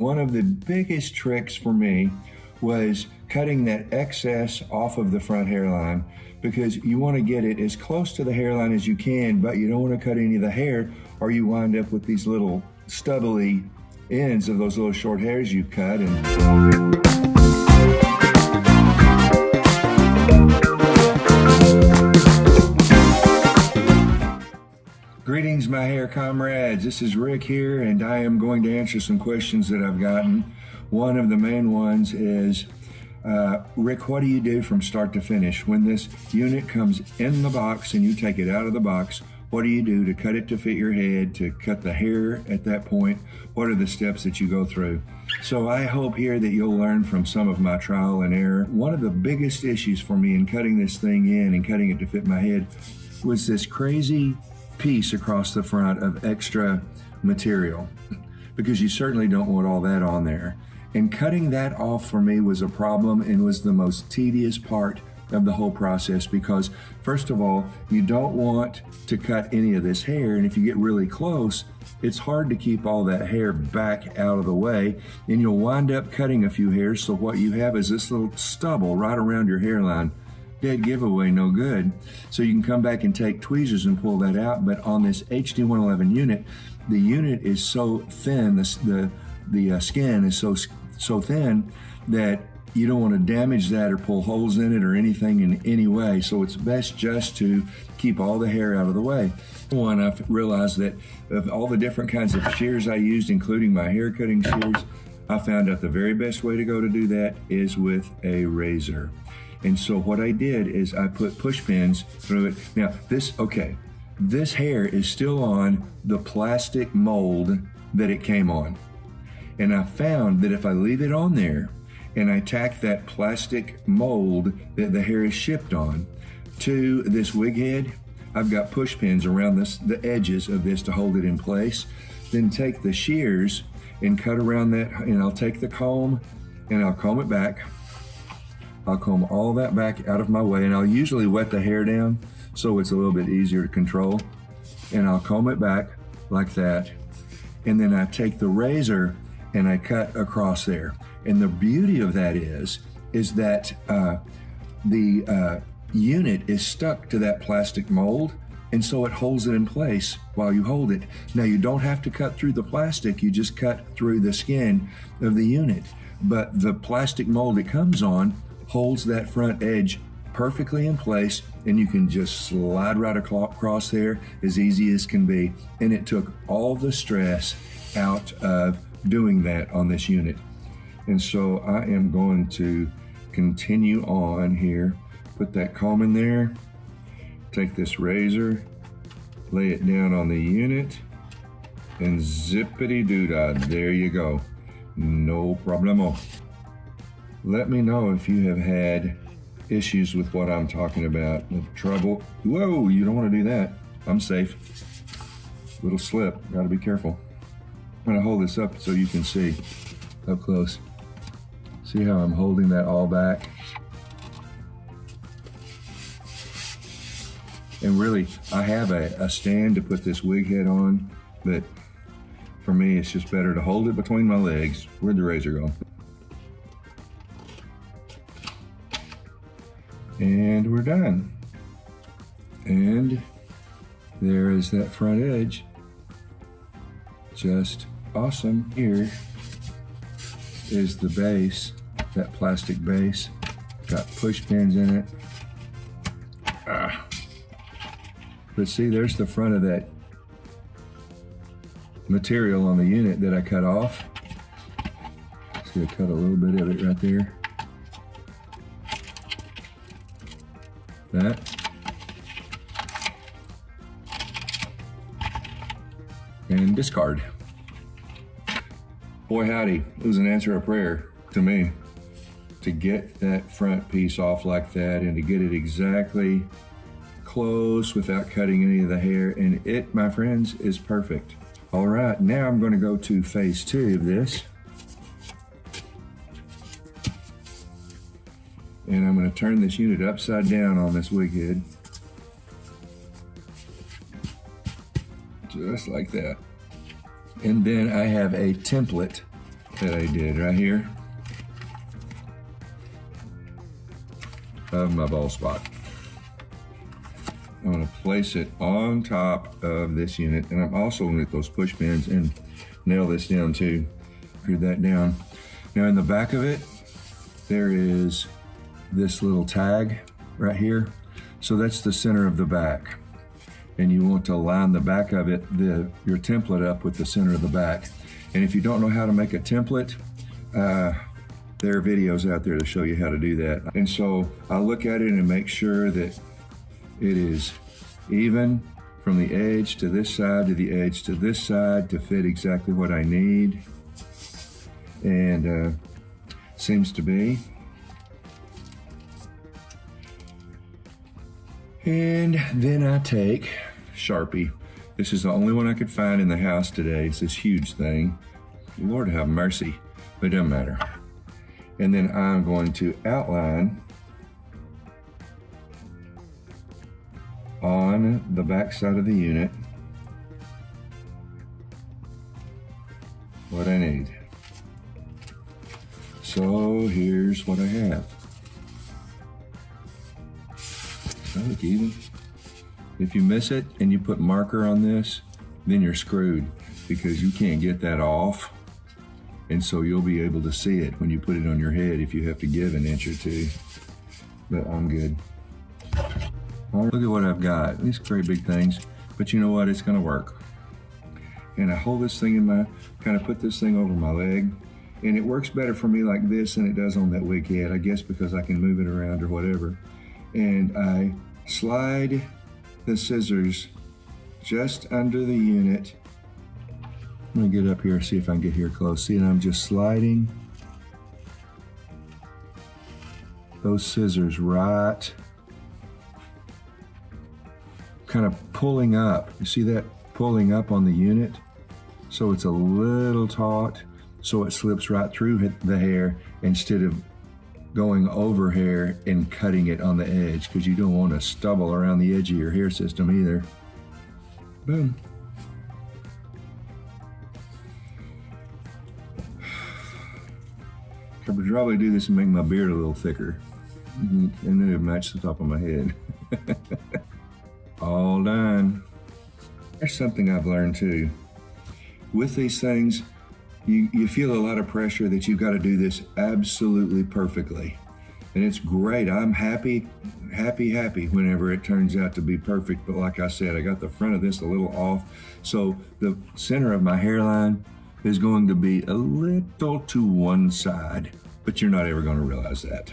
One of the biggest tricks for me was cutting that excess off of the front hairline, because you want to get it as close to the hairline as you can, but you don't want to cut any of the hair or you wind up with these little stubbly ends of those little short hairs you've cut. Greetings, my hair comrades. This is Rick here, and I am going to answer some questions that I've gotten. One of the main ones is, Rick, what do you do from start to finish? When this unit comes in the box and you take it out of the box, what do you do to cut it to fit your head, to cut the hair at that point? What are the steps that you go through? So I hope here that you'll learn from some of my trial and error. One of the biggest issues for me in cutting this thing in and cutting it to fit my head was this crazy piece across the front of extra material, because you certainly don't want all that on there. And cutting that off for me was a problem and was the most tedious part of the whole process, because first of all, you don't want to cut any of this hair, and if you get really close, it's hard to keep all that hair back out of the way, and you'll wind up cutting a few hairs, so what you have is this little stubble right around your hairline. Dead giveaway, no good. So you can come back and take tweezers and pull that out, but on this HD111 unit, the unit is so thin, the skin is so thin that you don't want to damage that or pull holes in it or anything in any way. So it's best just to keep all the hair out of the way. One, I've realized that of all the different kinds of shears I used, including my hair cutting shears, I found out the very best way to go to do that is with a razor. And so what I did is I put push pins through it. Now this hair is still on the plastic mold that it came on. And I found that if I leave it on there and I tack that plastic mold that the hair is shipped on to this wig head, I've got push pins around the edges of this to hold it in place. Then take the shears and cut around that, and I'll take the comb and I'll comb it back. I'll comb all that back out of my way, and I'll usually wet the hair down so it's a little bit easier to control. And I'll comb it back like that. And then I take the razor and I cut across there. And the beauty of that is that the unit is stuck to that plastic mold, and so it holds it in place while you hold it. Now, you don't have to cut through the plastic, you just cut through the skin of the unit. But the plastic mold it comes on holds that front edge perfectly in place, and you can just slide right across there as easy as can be. And it took all the stress out of doing that on this unit. And so I am going to continue on here. Put that comb in there, take this razor, lay it down on the unit, and zippity-doo-dah, there you go. No problemo. Let me know if you have had issues with what I'm talking about, trouble. Whoa, you don't want to do that. I'm safe. Little slip, gotta be careful. I'm gonna hold this up so you can see up close. See how I'm holding that all back? And really, I have a stand to put this wig head on, but for me, it's just better to hold it between my legs. Where'd the razor go? And we're done. And there is that front edge. Just awesome. Here is the base, that plastic base. Got push pins in it. But see, there's the front of that material on the unit that I cut off. See, I cut a little bit of it right there. That. And discard. Boy howdy, it was an answer of prayer to me to get that front piece off like that and to get it exactly close without cutting any of the hair, and it, my friends, is perfect. All right, now I'm going to go to phase 2 of this. And I'm going to turn this unit upside down on this wig head. Just like that. And then I have a template that I did right here of my bald spot. I'm going to place it on top of this unit, and I'm also going to get those push pins and nail this down too. Screw that down. Now in the back of it, there is this little tag right here. So that's the center of the back. And you want to line the back of it, your template up with the center of the back. And if you don't know how to make a template, there are videos out there to show you how to do that. And so I look at it and make sure that it is even from the edge to this side to the edge to this side to fit exactly what I need. And seems to be. And then I take Sharpie. This is the only one I could find in the house today. It's this huge thing. Lord have mercy, but it doesn't matter. And then I'm going to outline on the back side of the unit what I need. So here's what I have. Does that look even? If you miss it and you put marker on this, then you're screwed because you can't get that off. And so you'll be able to see it when you put it on your head if you have to give an inch or two. But I'm good. All right, look at what I've got. These great big things, but you know what? It's gonna work. And I hold this thing in my, kind of put this thing over my leg, and it works better for me like this than it does on that wig head, I guess because I can move it around or whatever. And I slide the scissors just under the unit. I'm gonna get up here, see if I can get here close. See, and I'm just sliding those scissors right, kind of pulling up. You see that pulling up on the unit? So it's a little taut, so it slips right through the hair instead of going over hair and cutting it on the edge, because you don't want to stubble around the edge of your hair system either. Boom. I would probably do this and make my beard a little thicker, and then it would match the top of my head. All done. There's something I've learned too. With these things, you feel a lot of pressure that you've got to do this absolutely perfectly. And it's great. I'm happy whenever it turns out to be perfect. But like I said, I got the front of this a little off. So the center of my hairline is going to be a little to one side, but you're not ever going to realize that.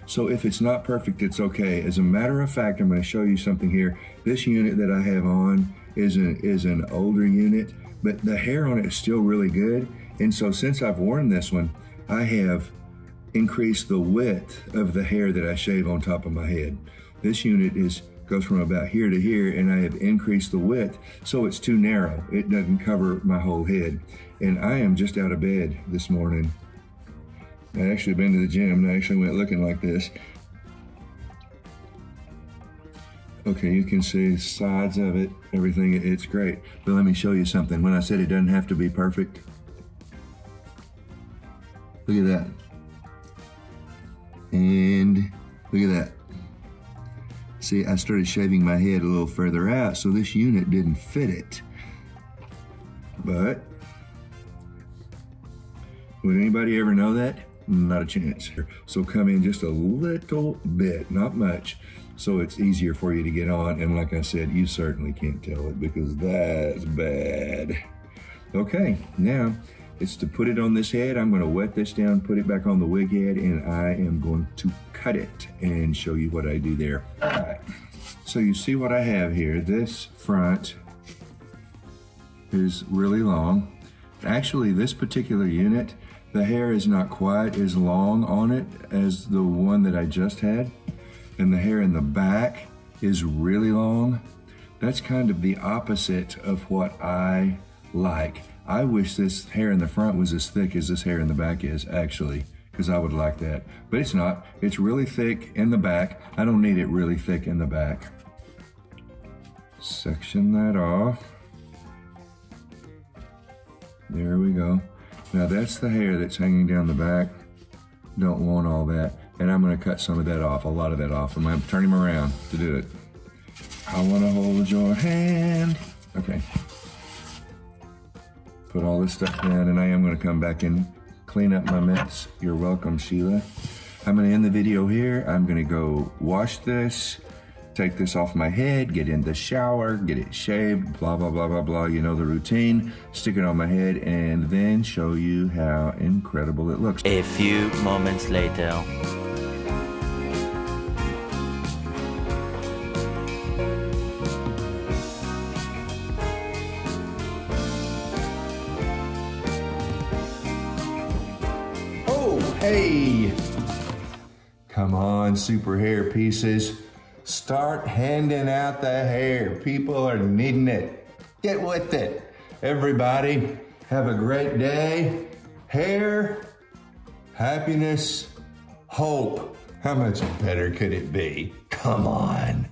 So if it's not perfect, it's okay. As a matter of fact, I'm going to show you something here. This unit that I have on is an older unit, but the hair on it is still really good. And so since I've worn this one, I have increased the width of the hair that I shave on top of my head. This unit goes from about here to here, and I have increased the width so it's too narrow. It doesn't cover my whole head. And I am just out of bed this morning. I actually been to the gym and I actually went looking like this. Okay, you can see the sides of it, everything, it's great. But let me show you something. When I said it doesn't have to be perfect, look at that. And look at that. See, I started shaving my head a little further out, so this unit didn't fit it. But would anybody ever know that? Not a chance. So come in just a little bit, not much, so it's easier for you to get on. And like I said, you certainly can't tell it because that's bad. Okay, now it's to put it on this head. I'm going to wet this down, put it back on the wig head, and I am going to cut it and show you what I do there. All right. So you see what I have here. This front is really long. Actually, this particular unit, the hair is not quite as long on it as the one that I just had. And the hair in the back is really long. That's kind of the opposite of what I like. I wish this hair in the front was as thick as this hair in the back is, actually, because I would like that. But it's not. It's really thick in the back. I don't need it really thick in the back. Section that off. There we go. Now that's the hair that's hanging down the back. Don't want all that. And I'm gonna cut some of that off, a lot of that off. I'm gonna turn him around to do it. I wanna hold your hand. Okay. Put all this stuff down, and I am gonna come back and clean up my mess. You're welcome, Sheila. I'm gonna end the video here. I'm gonna go wash this, take this off my head, get in the shower, get it shaved, blah, blah, blah, blah, blah. You know the routine. Stick it on my head, and then show you how incredible it looks. A few moments later. Hey, come on, super hair pieces. Start handing out the hair. People are needing it. Get with it. Everybody, have a great day. Hair, happiness, hope. How much better could it be? Come on.